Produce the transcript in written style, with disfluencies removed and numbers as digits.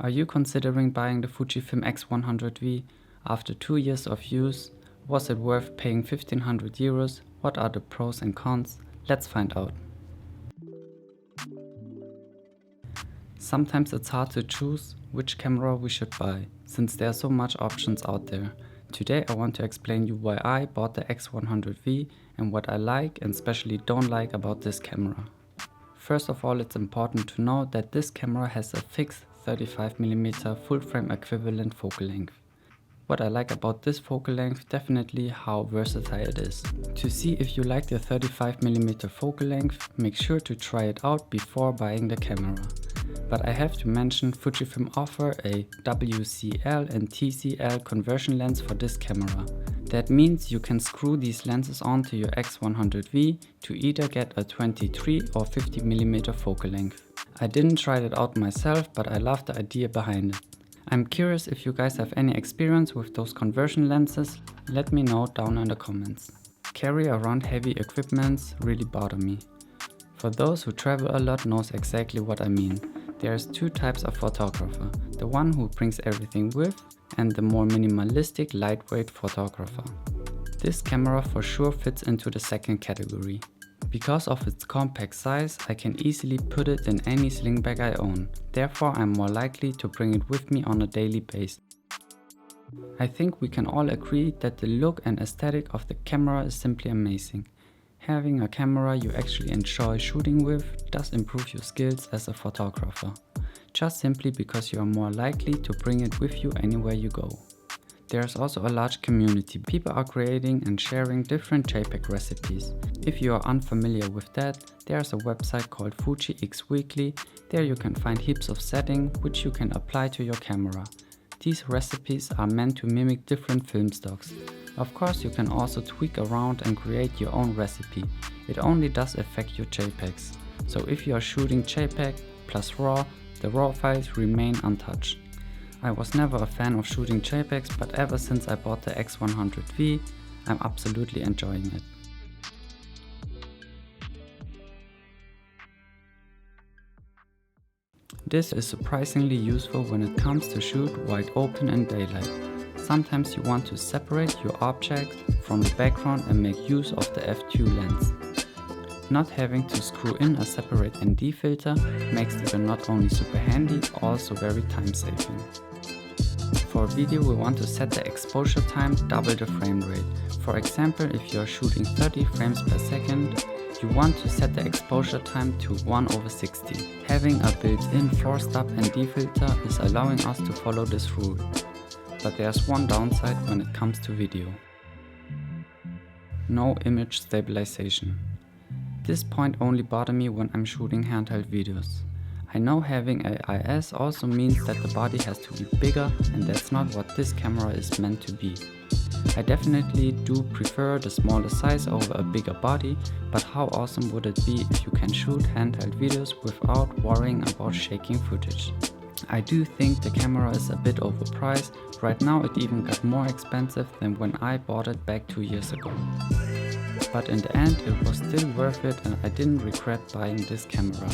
Are you considering buying the Fujifilm X100V? After 2 years of use, was it worth paying 1500 euros? What are the pros and cons? Let's find out. Sometimes it's hard to choose which camera we should buy, since there are so much options out there. Today I want to explain you why I bought the X100V and what I like and especially don't like about this camera. First of all, it's important to know that this camera has a fixed 35mm full frame equivalent focal length. What I like about this focal length, definitely how versatile it is. To see if you like the 35mm focal length, make sure to try it out before buying the camera. But I have to mention Fujifilm offer a WCL and TCL conversion lens for this camera. That means you can screw these lenses onto your X100V to either get a 23 or 50mm focal length. I didn't try it out myself, but I love the idea behind it. I'm curious if you guys have any experience with those conversion lenses, let me know down in the comments. Carry around heavy equipments really bother me. For those who travel a lot knows exactly what I mean. There's two types of photographer, the one who brings everything with and the more minimalistic lightweight photographer. This camera for sure fits into the second category. Because of its compact size, I can easily put it in any sling bag I own, therefore I'm more likely to bring it with me on a daily basis. I think we can all agree that the look and aesthetic of the camera is simply amazing. Having a camera you actually enjoy shooting with does improve your skills as a photographer, just simply because you are more likely to bring it with you anywhere you go. There's also a large community. People are creating and sharing different JPEG recipes. If you are unfamiliar with that, there's a website called Fuji X Weekly. There you can find heaps of settings which you can apply to your camera. These recipes are meant to mimic different film stocks. Of course, you can also tweak around and create your own recipe. It only does affect your JPEGs. So if you are shooting JPEG plus RAW, the RAW files remain untouched. I was never a fan of shooting JPEGs, but ever since I bought the X100V, I'm absolutely enjoying it. This is surprisingly useful when it comes to shoot wide open in daylight. Sometimes you want to separate your object from the background and make use of the f2 lens. Not having to screw in a separate ND filter makes it not only super handy, also very time saving. For a video we want to set the exposure time double the frame rate. For example, if you are shooting 30 frames per second, you want to set the exposure time to 1/60. Having a built-in forced up ND filter is allowing us to follow this rule. But there's one downside when it comes to video. No image stabilization. This point only bothers me when I'm shooting handheld videos. I know having AIS also means that the body has to be bigger, and that's not what this camera is meant to be. I definitely do prefer the smaller size over a bigger body, but how awesome would it be if you can shoot handheld videos without worrying about shaking footage. I do think the camera is a bit overpriced. Right now it even got more expensive than when I bought it back 2 years ago. But in the end it was still worth it and I didn't regret buying this camera.